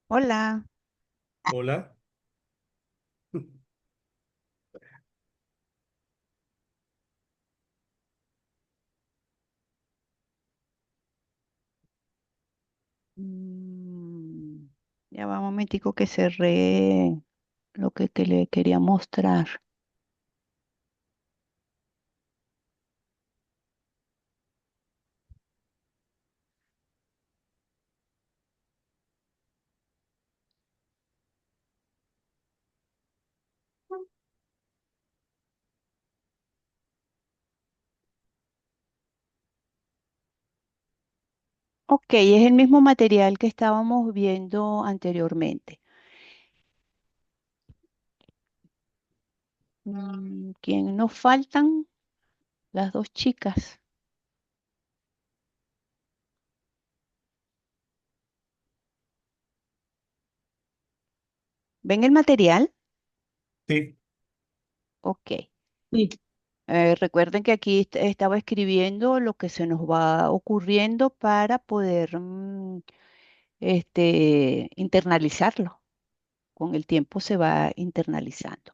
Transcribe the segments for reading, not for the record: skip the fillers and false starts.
Hola. Hola. Mm, ya va un momentico que cerré lo que le quería mostrar. Ok, es el mismo material que estábamos viendo anteriormente. ¿Quién nos faltan? Las dos chicas. ¿Ven el material? Sí, Ok. Sí. Recuerden que aquí estaba escribiendo lo que se nos va ocurriendo para poder internalizarlo. Con el tiempo se va internalizando.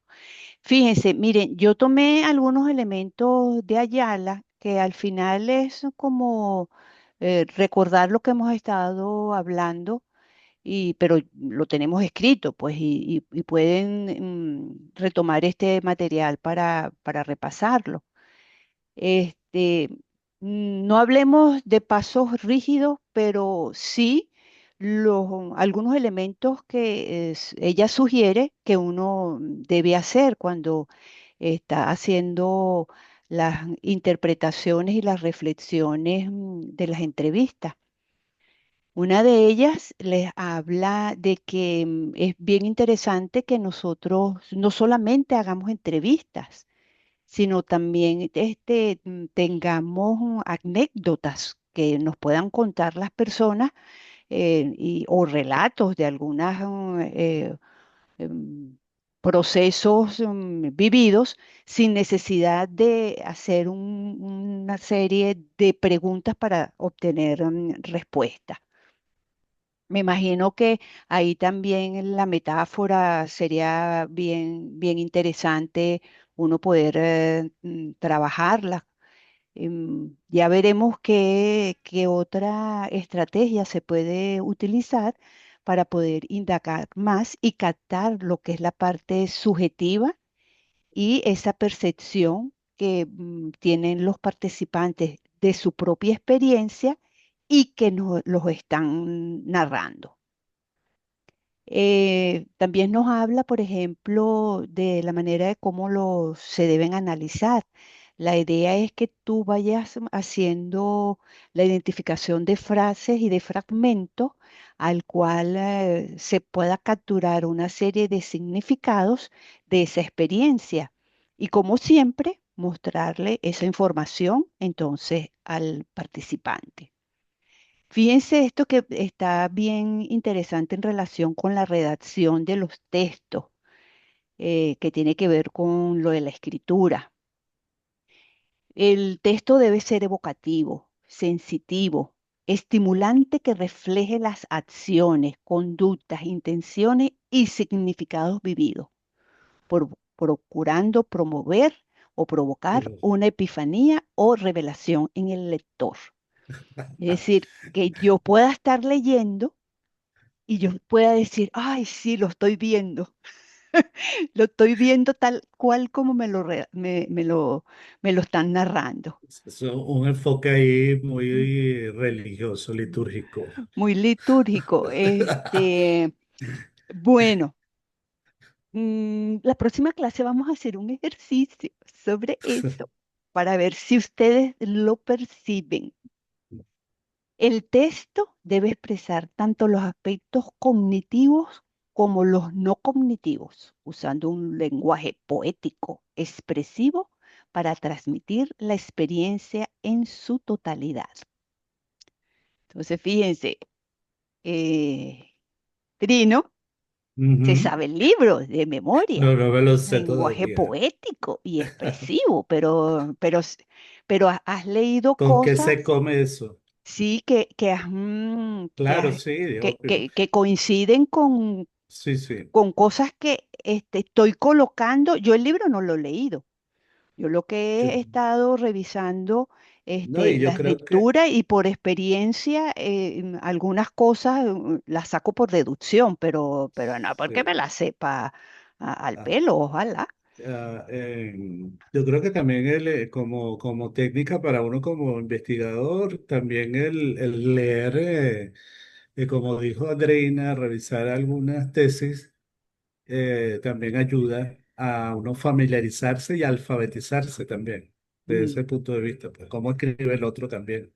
Fíjense, miren, yo tomé algunos elementos de Ayala que al final es como recordar lo que hemos estado hablando, pero lo tenemos escrito, pues, y pueden retomar este material para repasarlo. Este, no hablemos de pasos rígidos, pero sí algunos elementos que ella sugiere que uno debe hacer cuando está haciendo las interpretaciones y las reflexiones de las entrevistas. Una de ellas les habla de que es bien interesante que nosotros no solamente hagamos entrevistas, sino también tengamos anécdotas que nos puedan contar las personas o relatos de algunas em, procesos vividos sin necesidad de hacer una serie de preguntas para obtener respuestas. Me imagino que ahí también la metáfora sería bien interesante uno poder trabajarla. Ya veremos qué otra estrategia se puede utilizar para poder indagar más y captar lo que es la parte subjetiva y esa percepción que tienen los participantes de su propia experiencia y que nos los están narrando. También nos habla, por ejemplo, de la manera de cómo se deben analizar. La idea es que tú vayas haciendo la identificación de frases y de fragmentos al cual se pueda capturar una serie de significados de esa experiencia. Y como siempre, mostrarle esa información entonces al participante. Fíjense esto que está bien interesante en relación con la redacción de los textos, que tiene que ver con lo de la escritura. El texto debe ser evocativo, sensitivo, estimulante que refleje las acciones, conductas, intenciones y significados vividos, procurando promover o provocar sí. una epifanía o revelación en el lector. Es decir, que yo pueda estar leyendo y yo pueda decir, ay, sí, lo estoy viendo tal cual como me lo están narrando. Es un enfoque ahí muy religioso, litúrgico. Muy litúrgico. Bueno, la próxima clase vamos a hacer un ejercicio sobre eso para ver si ustedes lo perciben. El texto debe expresar tanto los aspectos cognitivos como los no cognitivos, usando un lenguaje poético, expresivo, para transmitir la experiencia en su totalidad. Entonces, fíjense, eh, Trino se Ujú. sabe el libro de No, memoria, no me lo sé lenguaje todavía. poético y expresivo, pero has leído ¿Con qué cosas. se come eso? sí, Claro, sí, obvio. que coinciden Sí, sí. con cosas que estoy colocando. Yo el libro no lo he leído. Yo lo que Yo- he estado revisando no, y yo las creo que lecturas y por experiencia algunas cosas las saco por deducción, pero no porque me sí. las sepa al Ah, pelo, ojalá. yo creo que también como técnica para uno como investigador, también el leer, como dijo Andreina, revisar algunas tesis también ayuda a uno familiarizarse y alfabetizarse también, desde Mm, ese punto de vista, pues cómo escribe el otro también,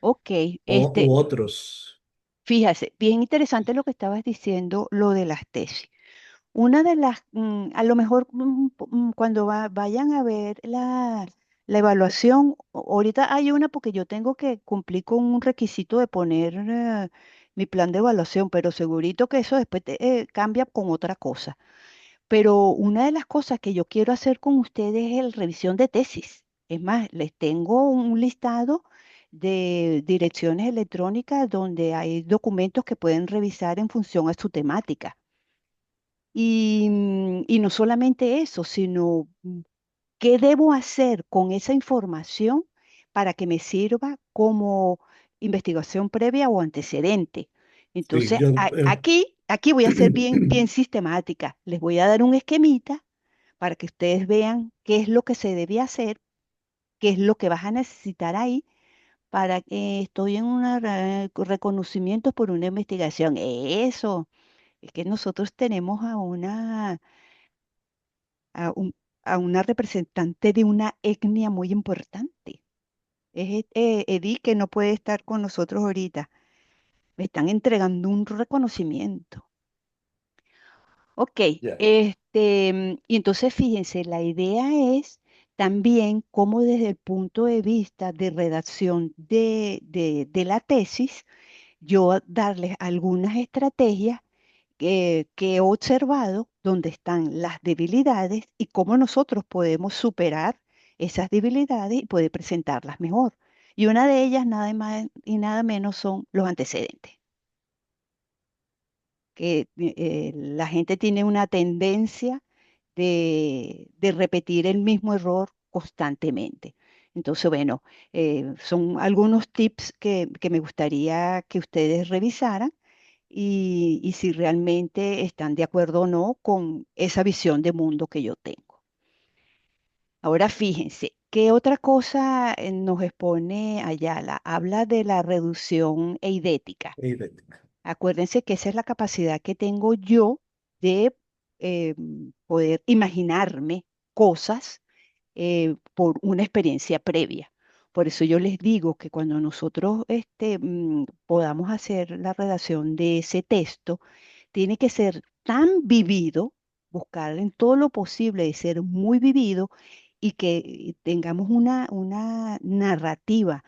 ok, u otros. fíjase, bien interesante lo que estabas diciendo, lo de las tesis. Una de a lo mejor cuando vayan a ver la evaluación, ahorita hay una porque yo tengo que cumplir con un requisito de poner mi plan de evaluación, pero segurito que eso después cambia con otra cosa. Pero una de las cosas que yo quiero hacer con ustedes es el revisión de tesis. Es más, les tengo un listado de direcciones electrónicas donde hay documentos que pueden revisar en función a su temática. Y no solamente eso, sino qué debo hacer con esa información para que me sirva como investigación previa o antecedente. Sí, Entonces, yo, aquí voy a ser bien sistemática. Les voy a dar un esquemita para que ustedes vean qué es lo que se debe hacer, qué es lo que vas a necesitar ahí para que estoy en un reconocimiento por una investigación. Eso, es que nosotros tenemos a, un- a una representante de una etnia muy importante. Es Edith que no puede estar con nosotros ahorita. Me están entregando un reconocimiento. Ok, ya. y entonces fíjense, la idea es también cómo desde el punto de vista de redacción de la tesis, yo darles algunas estrategias que he observado donde están las debilidades y cómo nosotros podemos superar esas debilidades y poder presentarlas mejor. Y una de ellas, nada más y nada menos, son los antecedentes, que la gente tiene una tendencia de repetir el mismo error constantemente. Entonces, bueno, son algunos tips que me gustaría que ustedes revisaran y si realmente están de acuerdo o no con esa visión de mundo que yo tengo. Ahora fíjense, ¿qué otra cosa nos expone Ayala? Habla de la reducción eidética. Acuérdense que esa es la capacidad que tengo yo de poder imaginarme cosas por una experiencia previa. Por eso yo les digo que cuando nosotros podamos hacer la redacción de ese texto, tiene que ser tan vivido, buscar en todo lo posible de ser muy vivido y que tengamos una narrativa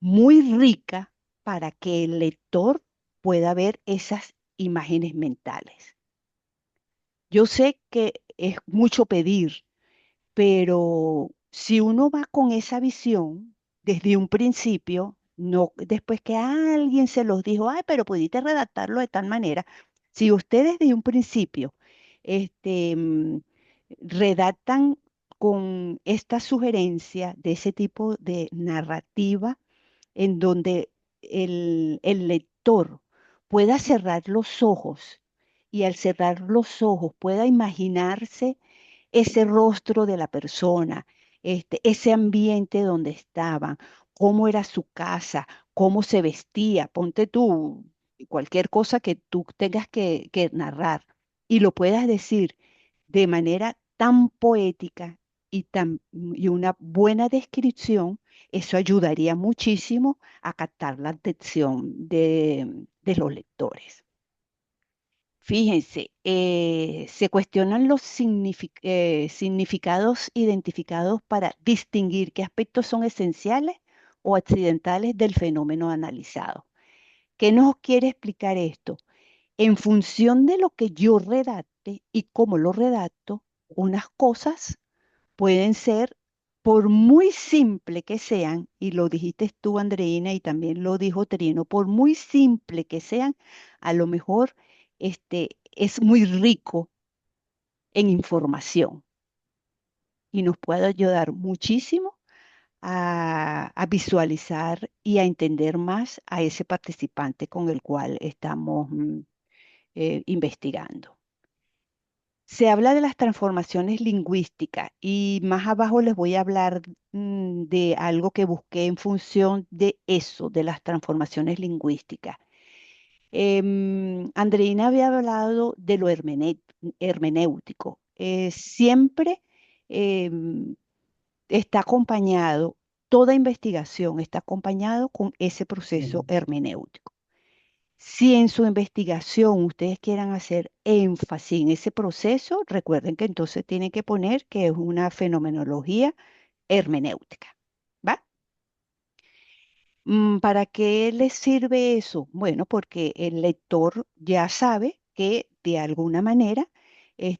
muy rica para que el lector pueda ver esas imágenes mentales. Yo sé que es mucho pedir, pero si uno va con esa visión desde un principio, no después que alguien se los dijo, ay, pero pudiste redactarlo de tal manera. Si ustedes desde un principio este, mm, redactan con esta sugerencia de ese tipo de narrativa, en donde el lector pueda cerrar los ojos y al cerrar los ojos pueda imaginarse ese rostro de la persona, ese ambiente donde estaban, cómo era su casa, cómo se vestía. Ponte tú cualquier cosa que tú tengas que narrar y lo puedas decir de manera tan poética y una buena descripción, eso ayudaría muchísimo a captar la atención de los lectores. Fíjense, se cuestionan los significados identificados para distinguir qué aspectos son esenciales o accidentales del fenómeno analizado. ¿Qué nos quiere explicar esto? En función de lo que yo redacte y cómo lo redacto, unas cosas pueden ser por muy simple que sean, y lo dijiste tú, Andreina, y también lo dijo Trino, por muy simple que sean, a lo mejor es muy rico en información y nos puede ayudar muchísimo a visualizar y a entender más a ese participante con el cual estamos investigando. Se habla de las transformaciones lingüísticas y más abajo les voy a hablar de algo que busqué en función de eso, de las transformaciones lingüísticas. Andreina había hablado de lo hermenéutico. Siempre em, está acompañado, toda investigación está acompañado con ese proceso Mm. hermenéutico. Si en su investigación ustedes quieran hacer énfasis en ese proceso, recuerden que entonces tienen que poner que es una fenomenología hermenéutica. ¿Va? ¿Para qué les sirve eso? Bueno, porque el lector ya sabe que de alguna manera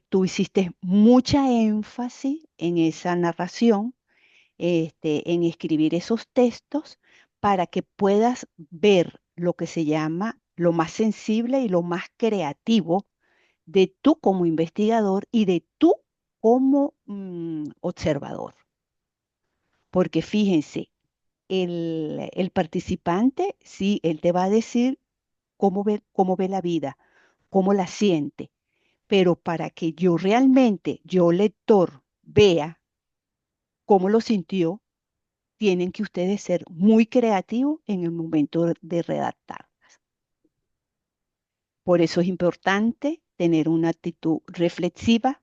tú hiciste mucha énfasis en esa narración, en escribir esos textos para que puedas ver lo que se llama lo más sensible y lo más creativo de tú como investigador y de tú como observador. Porque fíjense, el participante, sí, él te va a decir cómo ve la vida, cómo la siente, pero para que yo realmente, yo lector, vea cómo lo sintió, tienen que ustedes ser muy creativos en el momento de redactar. Por eso es importante tener una actitud reflexiva,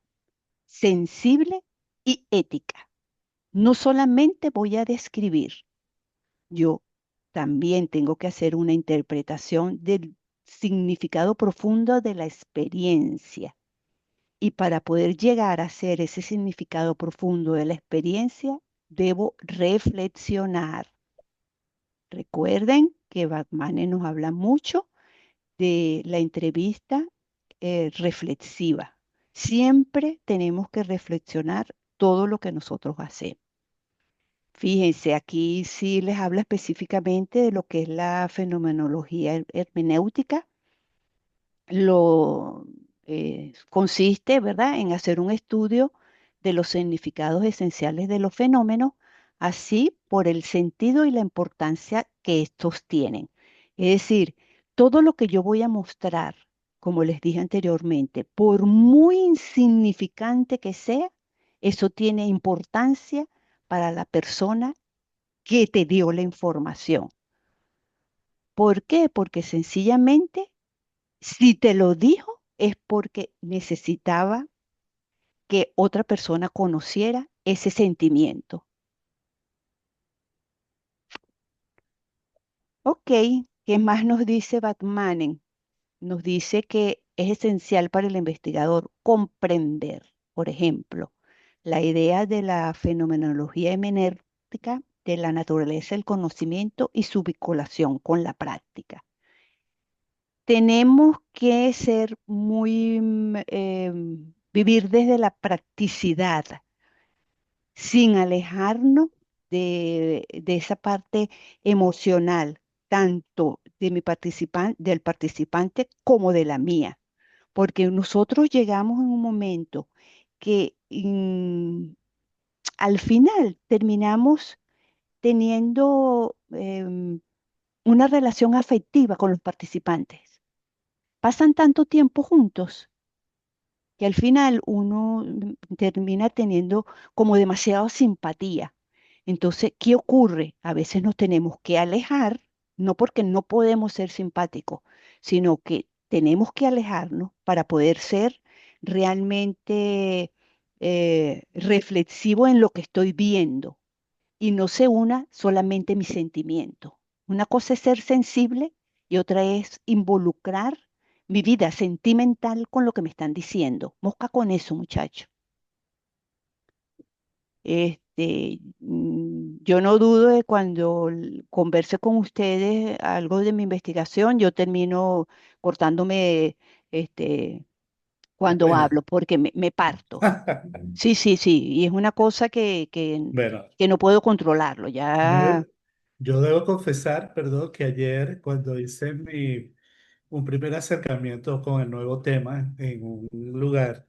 sensible y ética. No solamente voy a describir, yo también tengo que hacer una interpretación del significado profundo de la experiencia. Y para poder llegar a hacer ese significado profundo de la experiencia, debo reflexionar. Recuerden que Batman nos habla mucho de la entrevista reflexiva. Siempre tenemos que reflexionar todo lo que nosotros hacemos. Fíjense, aquí sí les habla específicamente de lo que es la fenomenología hermenéutica. Lo consiste, ¿verdad?, en hacer un estudio de los significados esenciales de los fenómenos, así por el sentido y la importancia que estos tienen. Es decir, todo lo que yo voy a mostrar, como les dije anteriormente, por muy insignificante que sea, eso tiene importancia para la persona que te dio la información. ¿Por qué? Porque sencillamente, si te lo dijo, es porque necesitaba que otra persona conociera ese sentimiento. Ok, ¿qué más nos dice Batmanen? Nos dice que es esencial para el investigador comprender, por ejemplo, la idea de la fenomenología hermenéutica de la naturaleza del conocimiento y su vinculación con la práctica. Tenemos que ser muy, vivir desde la practicidad, sin alejarnos de esa parte emocional, tanto de del participante como de la mía. Porque nosotros llegamos en un momento que al final terminamos teniendo una relación afectiva con los participantes. Pasan tanto tiempo juntos que al final uno termina teniendo como demasiada simpatía. Entonces, ¿qué ocurre? A veces nos tenemos que alejar, no porque no podemos ser simpáticos, sino que tenemos que alejarnos para poder ser realmente reflexivo en lo que estoy viendo y no se una solamente mi sentimiento. Una cosa es ser sensible y otra es involucrar mi vida sentimental con lo que me están diciendo. Mosca con eso, muchacho. Yo no dudo de cuando converse con ustedes algo de mi investigación, yo termino cortándome este, qué cuando pena. hablo porque me parto. Sí, sí, sí, y es una cosa Bueno, que no puedo controlarlo, yo, ya. yo debo confesar, perdón, que ayer cuando hice un primer acercamiento con el nuevo tema en un lugar,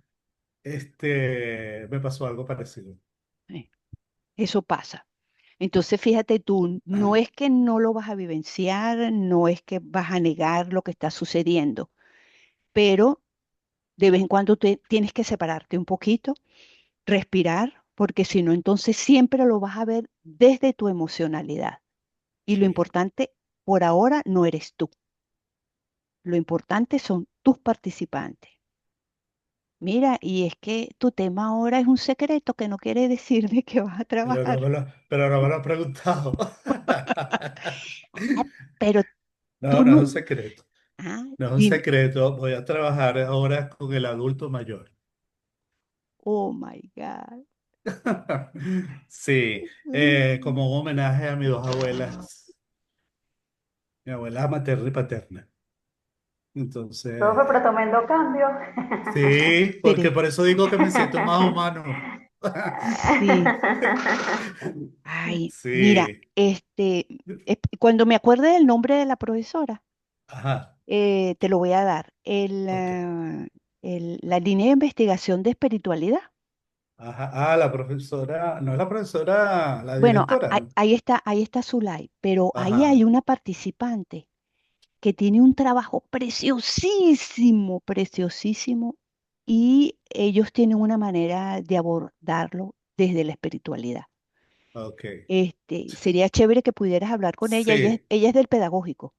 me pasó algo parecido. eh, Eso pasa. Entonces, fíjate tú, no es que no lo vas a vivenciar, no es que vas a negar lo que está sucediendo, pero de vez en cuando tienes que separarte un poquito, respirar, porque si no, entonces siempre lo vas a ver desde tu emocionalidad. Y lo Sí, importante por ahora no eres tú, lo importante son tus participantes. Mira, y es que tu tema ahora es un secreto que no quiere decir de que vas a trabajar. pero no me lo he preguntado. Ah, pero tú No, no es no. un secreto. Ah, No es un dime. secreto. Voy a trabajar ahora con el adulto mayor. Oh my God. Sí, Mm. como un homenaje a mis dos abuelas, mi abuela materna y paterna. Profe, pero Entonces, tremendo cambio. sí, porque Sí, por eso digo que me siento más humano. sí. Ay, mira, Sí, cuando me acuerde del nombre de la profesora, ajá, te lo voy a dar. ok. La línea de investigación de espiritualidad. Ajá. Ah, la profesora, no es la profesora, la Bueno, directora. ahí está Zulay, pero ahí hay Ajá, una participante que tiene un trabajo preciosísimo, preciosísimo, y ellos tienen una manera de abordarlo desde la espiritualidad. ok. Sería chévere que pudieras hablar con ella. Sí, Ella es del pedagógico.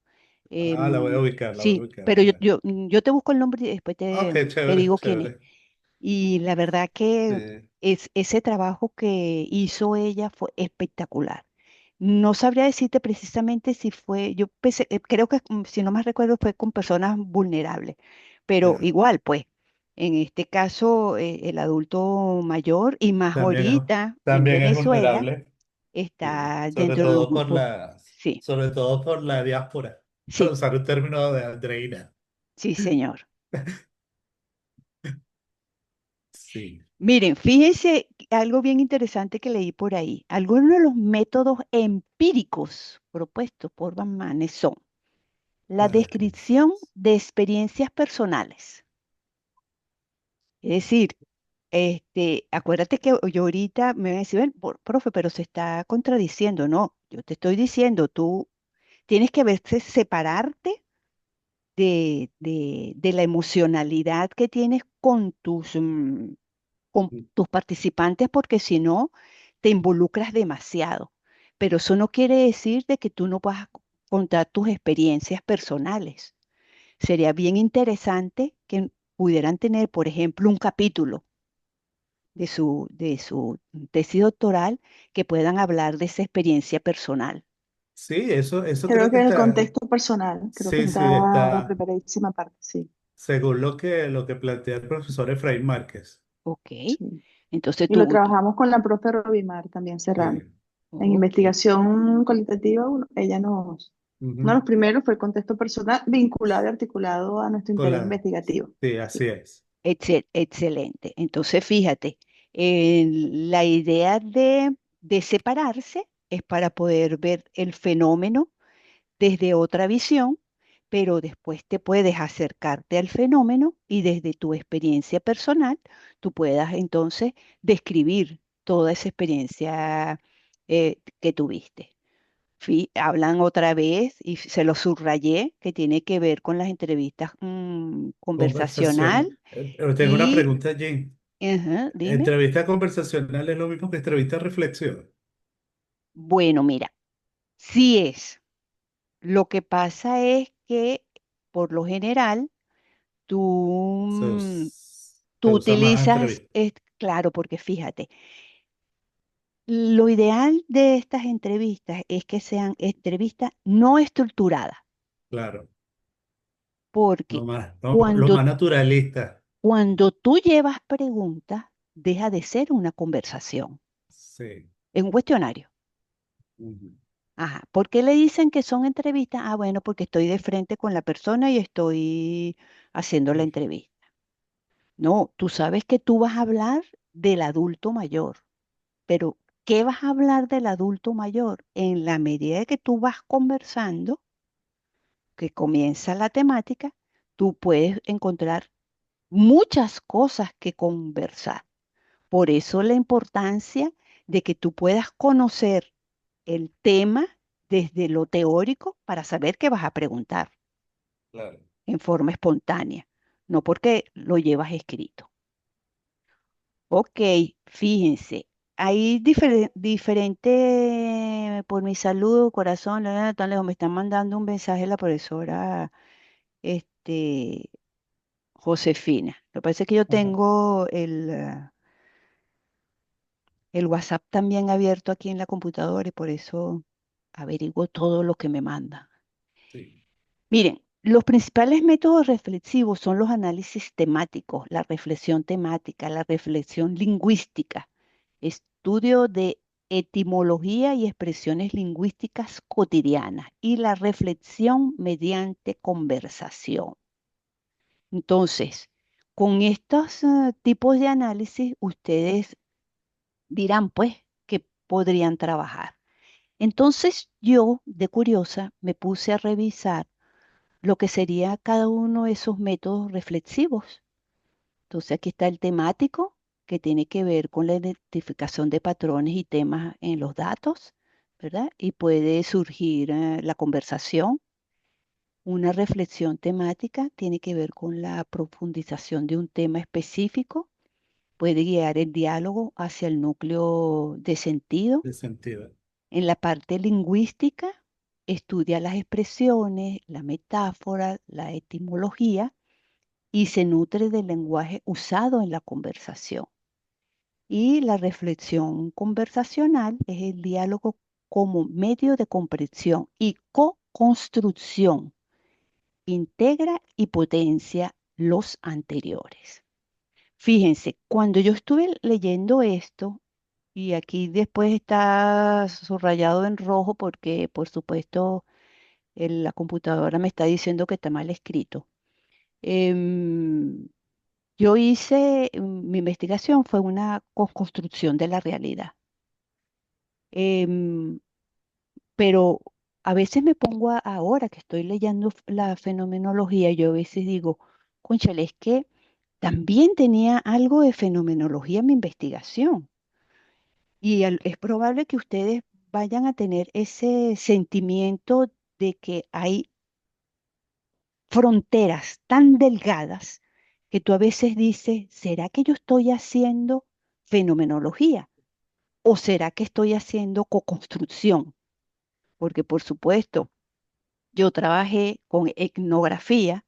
ah, la voy a Sí, ubicar. pero yo te busco el nombre y después Ok, te chévere, digo quién es. chévere. Y la verdad que Sí, ese trabajo que hizo ella fue espectacular. No sabría decirte precisamente si fue, creo que si no más recuerdo fue con personas vulnerables, pero ya. igual, pues, en este caso, el adulto mayor y más También es, ahorita en también es Venezuela vulnerable. Sí, está dentro de los grupos. Sí, sobre todo por la diáspora, para sí, usar un término de Andreina. sí, señor. Sí, Miren, fíjense algo bien interesante que leí por ahí. Algunos de los métodos empíricos propuestos por Van Manes son la ajá, descripción de experiencias personales. Es decir, acuérdate que yo ahorita me voy a decir, "Ven, profe, pero se está contradiciendo". No, yo te estoy diciendo, tú tienes que verse, separarte de la emocionalidad que tienes con tus participantes porque si no, te involucras demasiado. Pero eso no quiere decir de que tú no puedas contar tus experiencias personales. Sería bien interesante que pudieran tener, por ejemplo, un capítulo de su tesis doctoral que puedan hablar de esa experiencia personal. sí, eso Creo creo que que el está, contexto personal, creo que sí, sí, está la está, primerísima parte, sí, según lo que plantea el profesor Efraín Márquez. Ok. sí. Entonces Y lo tú, trabajamos con la profe Robimar también Serrano. Sí. En ok. investigación cualitativa, ella uno de Ujú. los primeros fue el contexto personal vinculado y articulado a nuestro Con interés la, investigativo. sí, Sí, así es. excelente. Entonces, fíjate, la idea de separarse es para poder ver el fenómeno desde otra visión, pero después te puedes acercarte al fenómeno y desde tu experiencia personal, tú puedas entonces describir toda esa experiencia que tuviste. Hablan otra vez y se lo subrayé, que tiene que ver con las entrevistas conversacional Conversación. Tengo una y, pregunta allí. ajá, dime. ¿Entrevista conversacional es lo mismo que entrevista reflexión? Bueno, mira, sí es. Lo que pasa es que por lo general tú, Se tú usa más utilizas, entrevista. claro, porque fíjate, lo ideal de estas entrevistas es que sean entrevistas no estructuradas, Claro. porque Lo cuando más naturalista. Cuando tú llevas preguntas, deja de ser una conversación, Sí. es un cuestionario. Ujú. Ajá. ¿Por qué le dicen que son entrevistas? Ah, bueno, porque estoy de frente con la persona y estoy haciendo la Sí. entrevista. No, tú sabes que tú vas a hablar del adulto mayor, pero ¿qué vas a hablar del adulto mayor? En la medida que tú vas conversando, que comienza la temática, tú puedes encontrar muchas cosas que conversar. Por eso la importancia de que tú puedas conocer el tema desde lo teórico para saber qué vas a preguntar Claro. en forma espontánea, no porque lo llevas escrito. Ok, fíjense, hay diferentes, por mi salud, corazón, tan lejos, me están mandando un mensaje la profesora este, Josefina. Lo que pasa es que yo Ajá. tengo el WhatsApp también abierto aquí en la computadora y por eso averiguo todo lo que me manda. Sí, Miren, los principales métodos reflexivos son los análisis temáticos, la reflexión temática, la reflexión lingüística, estudio de etimología y expresiones lingüísticas cotidianas y la reflexión mediante conversación. Entonces, con estos tipos de análisis, ustedes dirán, pues, que podrían trabajar. Entonces, yo, de curiosa, me puse a revisar lo que sería cada uno de esos métodos reflexivos. Entonces, aquí está el temático, que tiene que ver con la identificación de patrones y temas en los datos, ¿verdad? Y puede surgir la conversación. Una reflexión temática tiene que ver con la profundización de un tema específico, puede guiar el diálogo hacia el núcleo de sentido. de sentido. En la parte lingüística, estudia las expresiones, la metáfora, la etimología y se nutre del lenguaje usado en la conversación. Y la reflexión conversacional es el diálogo como medio de comprensión y co-construcción. Integra y potencia los anteriores. Fíjense, cuando yo estuve leyendo esto, y aquí después está subrayado en rojo porque, por supuesto, la computadora me está diciendo que está mal escrito. Em, yo hice, mi investigación fue una construcción de la realidad. Em, pero a veces me pongo ahora que estoy leyendo la fenomenología, yo a veces digo, cónchale, es que también tenía algo de fenomenología en mi investigación. Y es probable que ustedes vayan a tener ese sentimiento de que hay fronteras tan delgadas que tú a veces dices, ¿será que yo estoy haciendo fenomenología o será que estoy haciendo co-construcción? Porque por supuesto, yo trabajé con etnografía,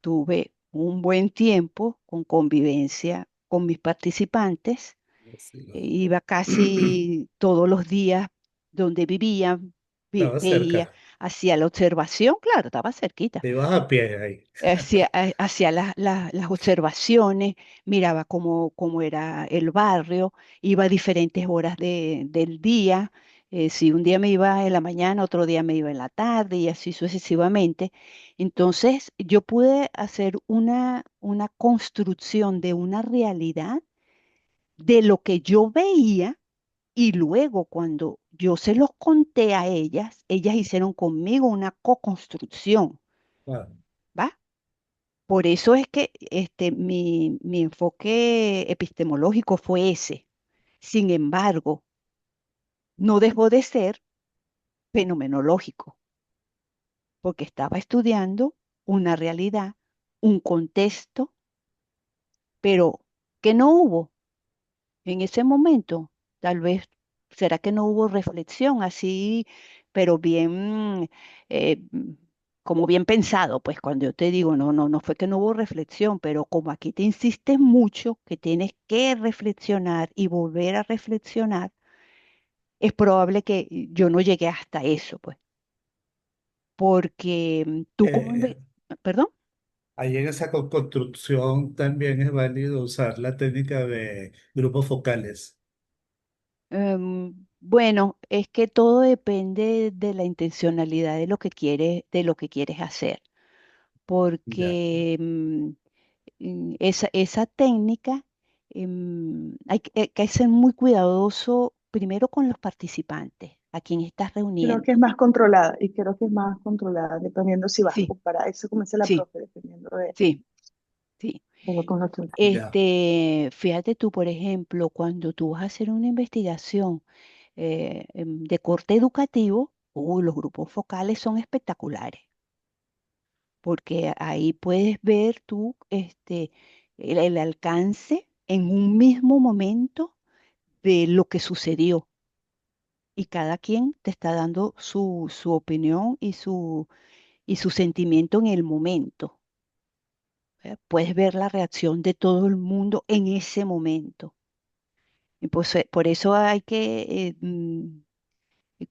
tuve un buen tiempo con convivencia con mis participantes. Sí, Iba casi todos los días donde vivían, estaba veía, cerca. hacía la observación, claro, estaba cerquita. Te ibas a pie ahí. Hacía las observaciones, miraba cómo era el barrio, iba a diferentes horas del día. Si un día me iba en la mañana, otro día me iba en la tarde y así sucesivamente. Entonces yo pude hacer una construcción de una realidad de lo que yo veía y luego cuando yo se los conté a ellas hicieron conmigo una co-construcción, Claro. ¿va? Por eso es que mi enfoque epistemológico fue ese. Sin embargo, no dejó de ser fenomenológico, porque estaba estudiando una realidad, un contexto, pero que no hubo en ese momento. Tal vez, ¿será que no hubo reflexión así, pero bien, eh, mm, como bien pensado? Pues cuando yo te digo, no fue que no hubo reflexión, pero como aquí te insistes mucho que tienes que reflexionar y volver a reflexionar, es probable que yo no llegué hasta eso, pues, porque tú como, Eh, perdón. Ahí en esa construcción también es válido usar la técnica de grupos focales. Bueno, es que todo depende de la intencionalidad de lo que quieres hacer, Ya. porque esa técnica, hay que ser muy cuidadoso primero con los participantes, a quien estás Creo que es reuniendo. más controlada y creo que es más controlada dependiendo si vas a Sí, comparar. Eso como dice la sí, profe, dependiendo sí, sí. de lo con lo que... Ya, Fíjate tú, por ejemplo, cuando tú vas a hacer una investigación de corte educativo, los grupos focales son espectaculares, porque ahí puedes ver tú el alcance en un mismo momento de lo que sucedió y cada quien te está dando su opinión y su sentimiento en el momento. Puedes ver la reacción de todo el mundo en ese momento. Y pues, por eso hay que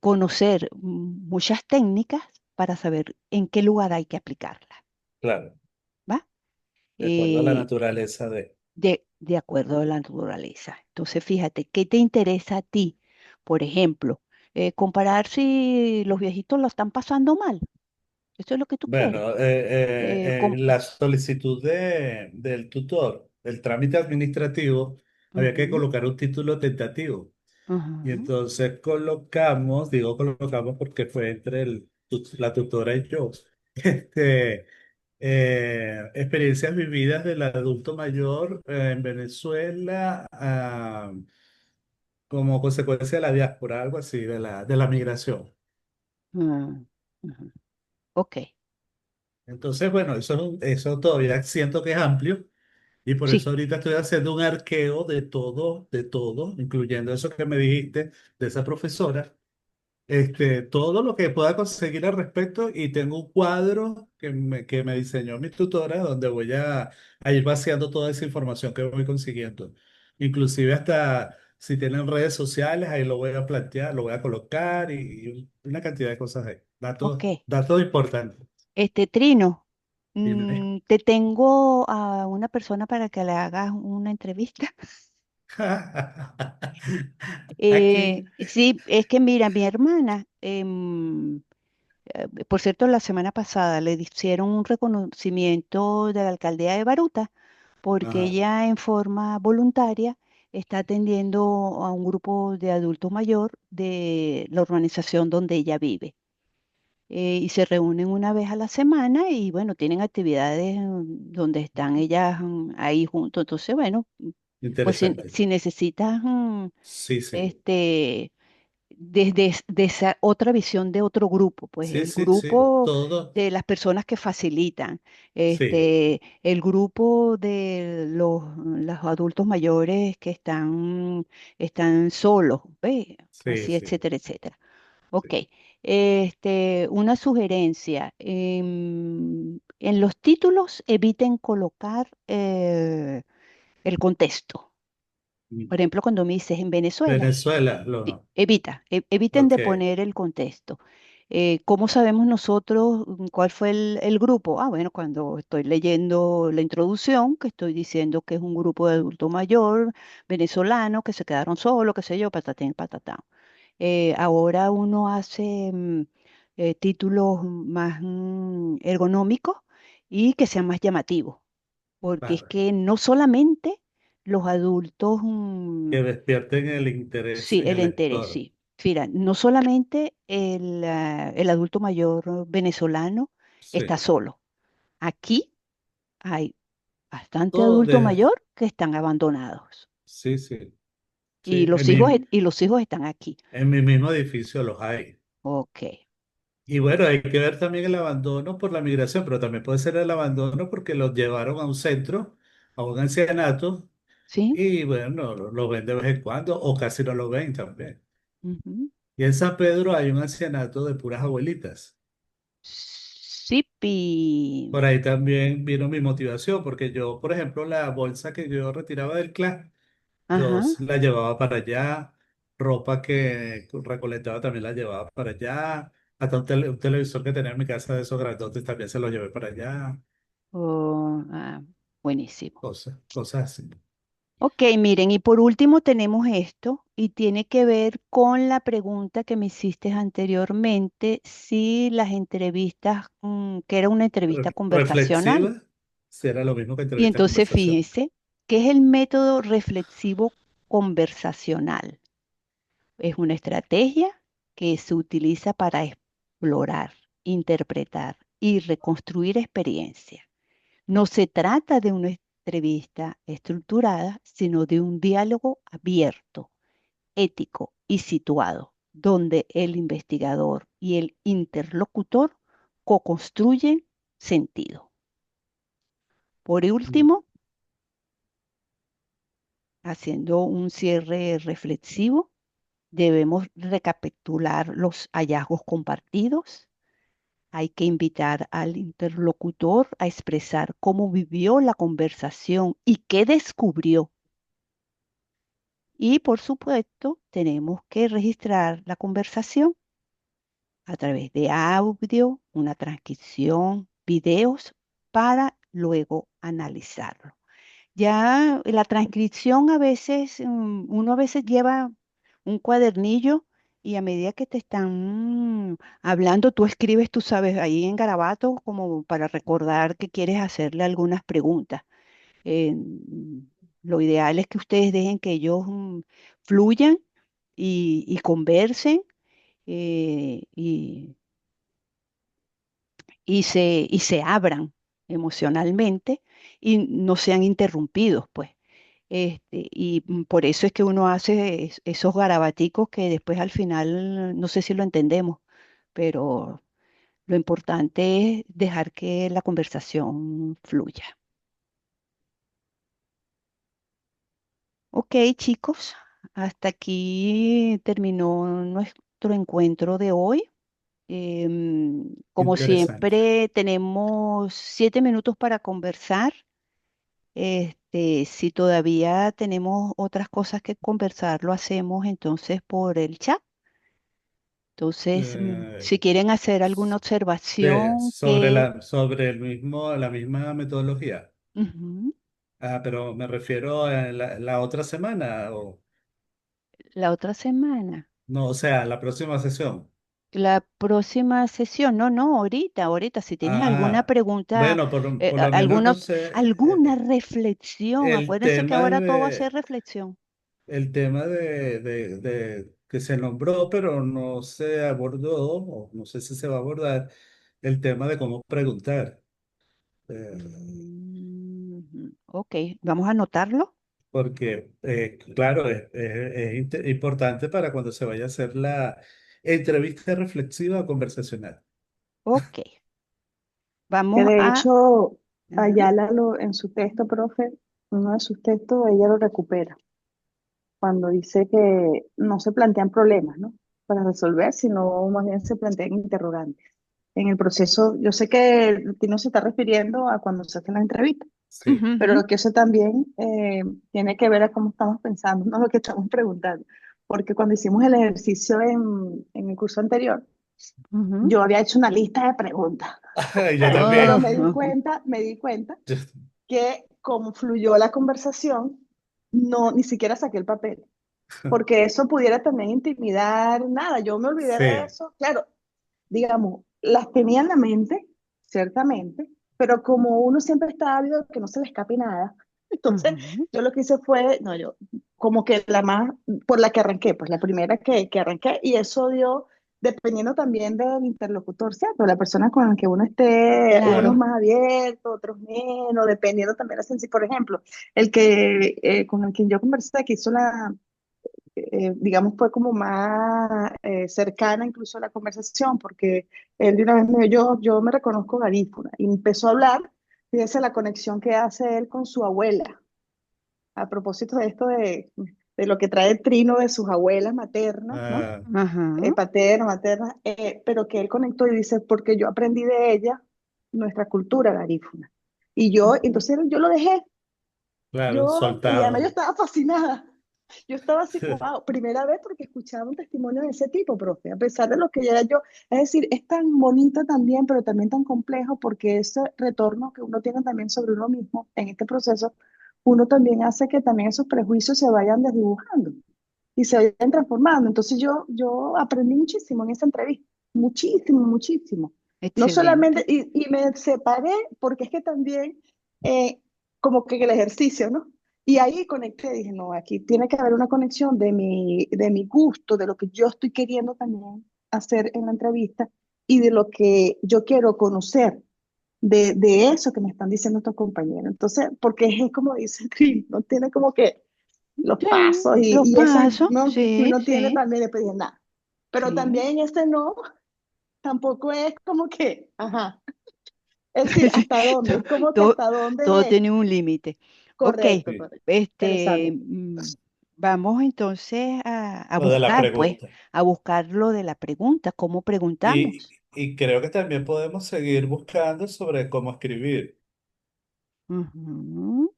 conocer muchas técnicas para saber en qué lugar hay que aplicarlas, claro, ¿va? de acuerdo a la Eh, naturaleza de... de acuerdo a la naturaleza. Entonces, fíjate, ¿qué te interesa a ti? Por ejemplo, comparar si los viejitos lo están pasando mal. Eso es lo que tú quieres. Bueno, Com- en la solicitud del tutor, el trámite administrativo, había que Ujú, colocar un título tentativo. Y ujú, entonces colocamos, digo colocamos porque fue entre la tutora y yo, este, experiencias vividas del adulto mayor en Venezuela como consecuencia de la diáspora, algo así, de la migración. mm, ujú. Ok, Entonces, bueno, eso todavía siento que es amplio y por eso sí, ahorita estoy haciendo un arqueo de todo, incluyendo eso que me dijiste de esa profesora, todo lo que pueda conseguir al respecto y tengo un cuadro que me diseñó mi tutora donde voy a ir vaciando toda esa información que voy consiguiendo. Inclusive hasta si tienen redes sociales, ahí lo voy a plantear, lo voy a colocar y una cantidad de cosas ahí. ok. Datos importantes. Trino, Dime. te tengo a una persona para que le hagas una entrevista. Aquí. Sí, es que mira, mi hermana, por cierto, la semana pasada le hicieron un reconocimiento de la alcaldía de Baruta porque Ajá, ella en forma voluntaria está atendiendo a un grupo de adultos mayor de la urbanización donde ella vive. Y se reúnen una vez a la semana y bueno, tienen actividades donde están ellas ahí juntos. Entonces, bueno, pues interesante. si necesitas Sí, sí. este, desde esa otra visión de otro grupo, pues Sí, el sí, sí. grupo Todo. de las personas que facilitan, Sí, el grupo de los adultos mayores que están solos, ¿ve? sí, Así, sí, etcétera, etcétera. sí. Ok, una sugerencia. En los títulos eviten colocar el contexto. Mm. Por ejemplo, cuando me dices en Venezuela, Venezuela, eviten de ok, poner el contexto. ¿Cómo sabemos nosotros cuál fue el grupo? Ah, bueno, cuando estoy leyendo la introducción, que estoy diciendo que es un grupo de adulto mayor venezolano que se quedaron solos, qué sé yo, patatín, patatán. Ahora uno hace títulos más ergonómicos y que sean más llamativos, porque es claro. que no solamente los adultos, Que despierten el interés sí, en el el interés, lector. sí. Mira, no solamente el adulto mayor venezolano está Sí, solo. Aquí hay bastante todo adulto de, mayor que están abandonados sí, sí, y sí. y los hijos están aquí. En mi mismo edificio los hay. Ok, Y bueno, hay que ver también el abandono por la migración, pero también puede ser el abandono porque los llevaron a un centro, a un ancianato, ¿sí? y bueno, lo ven de vez en cuando o casi no lo ven también. Ujú. Y en San Pedro hay un ancianato de puras abuelitas. Sí, pi. Por ahí también vino mi motivación, porque yo, por ejemplo, la bolsa que yo retiraba del CLAS, Ajá. la llevaba para allá, ropa que recolectaba también la llevaba para allá, hasta un televisor que tenía en mi casa de esos grandotes también se lo llevé para allá, Oh, buenísimo. cosas así. Ok, miren, y por último tenemos esto y tiene que ver con la pregunta que me hiciste anteriormente, si las entrevistas, que era una entrevista conversacional, Reflexiva, Será lo mismo que Y entrevista entonces conversación. fíjense que es el método reflexivo conversacional. Es una estrategia que se utiliza para explorar, interpretar y reconstruir experiencias. No se trata de una entrevista estructurada, sino de un diálogo abierto, ético y situado, donde el investigador y el interlocutor co-construyen sentido. Por Mm. último, haciendo un cierre reflexivo, debemos recapitular los hallazgos compartidos. Hay que invitar al interlocutor a expresar cómo vivió la conversación y qué descubrió. Y por supuesto, tenemos que registrar la conversación a través de audio, una transcripción, videos, para luego analizarlo. Ya la transcripción a veces, uno a veces lleva un cuadernillo y a medida que te están hablando, tú escribes, tú sabes, ahí en garabato como para recordar que quieres hacerle algunas preguntas. Lo ideal es que ustedes dejen que ellos fluyan y conversen, y se abran emocionalmente y no sean interrumpidos, pues. Por eso es que uno hace esos garabaticos que después al final no sé si lo entendemos, pero lo importante es dejar que la conversación fluya. Ok, chicos, hasta aquí terminó nuestro encuentro de hoy. Como Interesante. siempre, tenemos 7 minutos para conversar. Si todavía tenemos otras cosas que conversar, lo hacemos entonces por el chat. Entonces, Eh, si quieren hacer alguna observación que sobre la misma metodología. ujú, Ah, pero me refiero a la otra semana, o la otra semana, no, o sea, la próxima sesión. la próxima sesión, no, no, ahorita, si tienes alguna Ah, pregunta, bueno, por lo menos alguna, entonces alguna reflexión, el acuérdense que tema ahora todo va a ser reflexión. que se nombró, pero no se abordó, o no sé si se va a abordar, el tema de cómo preguntar. Eh, Ok, vamos a anotarlo. Porque, claro, importante para cuando se vaya a hacer la entrevista reflexiva o conversacional. Ok, Que vamos de a... hecho, Ajá, Ayala en su texto, profe, uno de sus textos, ella lo recupera cuando dice que no se plantean problemas, ¿no? Para resolver, sino más bien se plantean interrogantes. En el proceso, yo sé que Tino se está refiriendo a cuando se hacen las entrevistas, Sí, pero ujú, lo que eso también tiene que ver a cómo estamos pensando, no lo que estamos preguntando. Porque cuando hicimos el ejercicio en el curso anterior, ujú, ujú. yo había hecho una lista de preguntas, yo pero también. me di cuenta Yo- que como fluyó la conversación, no, ni siquiera saqué el papel, porque eso pudiera también intimidar, nada, yo me olvidé de sí, eso, claro, digamos, las tenía en la mente, ciertamente, pero como uno siempre está ávido de que no se le escape nada, entonces Ujú, yo lo que hice fue, no, yo, como que la más, por la que arranqué, pues la primera que arranqué, y eso dio, dependiendo también del interlocutor, ¿cierto? La persona con la que uno esté, unos claro. más abiertos, otros menos, dependiendo también de la sensibilidad. Por ejemplo, el que, con el que yo conversé, que hizo digamos, fue como más cercana incluso a la conversación, porque él de una vez me dijo, yo me reconozco garífuna, y empezó a hablar, fíjese la conexión que hace él con su abuela, a propósito de esto de lo que trae el trino de sus abuelas maternas, ¿no? ah, Ajá. Paterna, materna, pero que él conectó y dice, porque yo aprendí de ella nuestra cultura garífuna. Y yo, Ujú. entonces yo lo dejé, claro, y además yo soltado. estaba fascinada. Yo estaba así como, wow, primera vez porque escuchaba un testimonio de ese tipo, profe, a pesar de lo que ya era yo. Es decir, es tan bonito también, pero también tan complejo porque ese retorno que uno tiene también sobre uno mismo en este proceso, uno también hace que también esos prejuicios se vayan desdibujando y se vayan transformando. Entonces yo aprendí muchísimo en esa entrevista, muchísimo, muchísimo. No solamente, Excelente. y me separé porque es que también eh, como que el ejercicio, ¿no? Y ahí conecté, dije, no, aquí tiene que haber una conexión de mi gusto, de lo que yo estoy queriendo también hacer en la entrevista y de lo que yo quiero conocer de eso que me están diciendo estos compañeros. Entonces, porque es como dice Cris, no tiene como que los Sí, pasos los y esos pasos, no que sí, uno tiene sí, también después de nada. Pero sí. también ese no, tampoco es como que, ajá, es decir, Sí, hasta dónde, to- es como que todo, hasta todo dónde es tiene un límite. Ok, correcto, Sí. correcto. este, Interesante. vamos entonces a Lo de la buscar, pues, pregunta. a buscar lo de la pregunta, cómo Y, preguntamos. y creo que también podemos seguir buscando sobre cómo escribir. Ujú.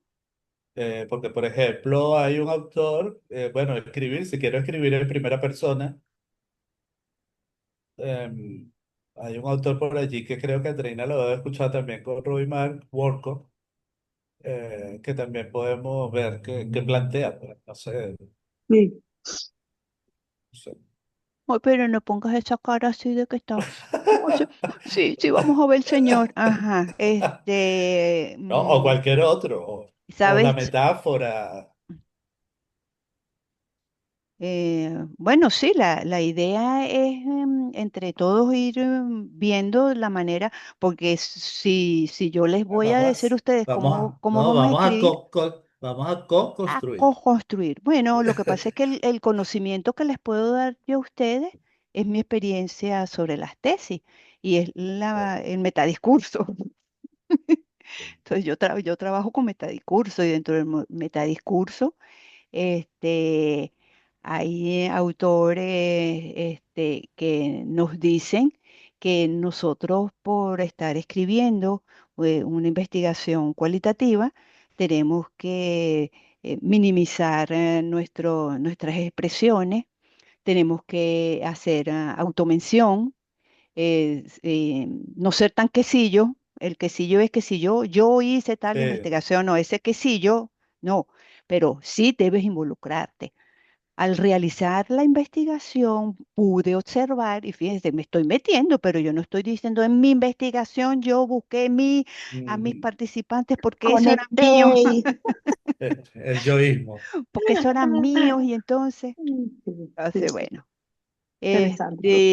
Porque, por ejemplo, hay un autor, bueno, escribir, si quiero escribir en primera persona, hay un autor por allí que creo que Andreina lo debe escuchar también con Roy Mark, Worko, que también podemos ver qué plantea. Pues, no sé, Sí. no sé. Ay, pero no pongas esa cara así de que estás. No, sí, sí, sí, vamos a ver, señor. Ajá, ¿No? O cualquier otro, o la ¿sabes? metáfora. Bueno, sí, la idea es entre todos ir viendo la manera, porque si yo les voy a decir a ustedes cómo No, vamos a escribir, vamos a a co-construir. co-construir. Bueno, lo que pasa es que el conocimiento que les puedo dar yo a ustedes es mi experiencia sobre las tesis y es el metadiscurso. Entonces yo trabajo con metadiscurso y dentro del metadiscurso este, hay autores que nos dicen que nosotros por estar escribiendo una investigación cualitativa tenemos que minimizar nuestras expresiones, tenemos que hacer automención, no ser tan quesillo. El quesillo es que si yo hice tal Sí. investigación, no, ese quesillo, no, pero sí debes involucrarte. Al realizar la investigación pude observar, y fíjense, me estoy metiendo, pero yo no estoy diciendo en mi investigación, yo busqué a mis Ujú. participantes porque eso era Conecté. mío, El yoísmo. porque eso eran míos, y entonces, Sí, hace sí, bueno. interesante, profe.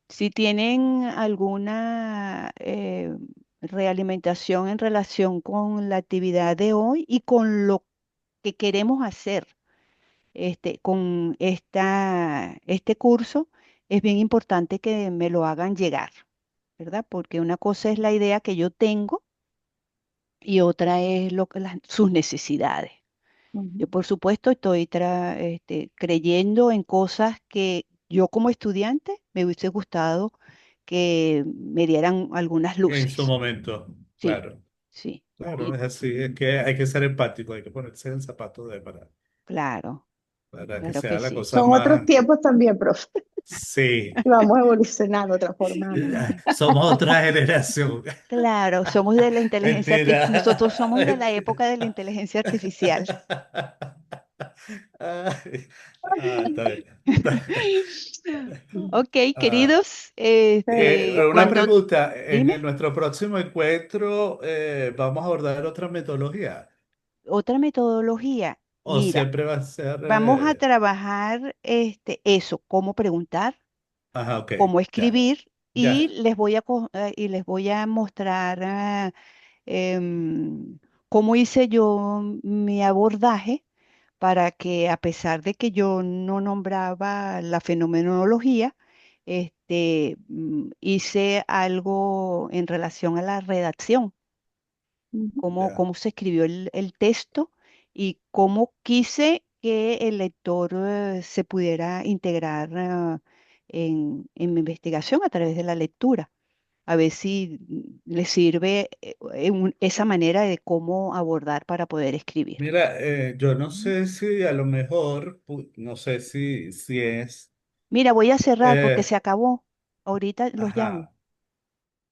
Si tienen alguna realimentación en relación con la actividad de hoy y con lo que queremos hacer con este curso, es bien importante que me lo hagan llegar, ¿verdad? Porque una cosa es la idea que yo tengo y otra es sus necesidades. Ujú. Yo, por supuesto, estoy creyendo en cosas que yo como estudiante me hubiese gustado que me dieran algunas En su luces. momento, Sí, claro. sí. Claro, Y es así. Es que hay que ser empático, hay que ponerse en el zapato claro, para que claro que sea la sí. cosa Son otros más. tiempos también, profe. Sí. Y vamos evolucionando, transformándonos. Somos otra generación. Claro, somos de la inteligencia artificial. Mentira. Nosotros somos de la época de la inteligencia artificial. Ay, está bien. Ok, Ah, queridos, una cuando pregunta, dime nuestro próximo encuentro vamos a abordar otra metodología otra metodología, o mira, siempre va a ser... vamos a trabajar eso, cómo preguntar, Ajá, ok, cómo ya, escribir y ya. les voy a mostrar em, cómo hice yo mi abordaje para que a pesar de que yo no nombraba la fenomenología, hice algo en relación a la redacción, Ujú. Ya. cómo se escribió el texto y cómo quise que el lector se pudiera integrar en mi investigación a través de la lectura. A ver si le sirve esa manera de cómo abordar para poder escribir. Mira, yo no Ujú. sé si a lo mejor, no sé si es... Mira, voy a cerrar porque se eh, acabó. Ahorita los ajá. llamo.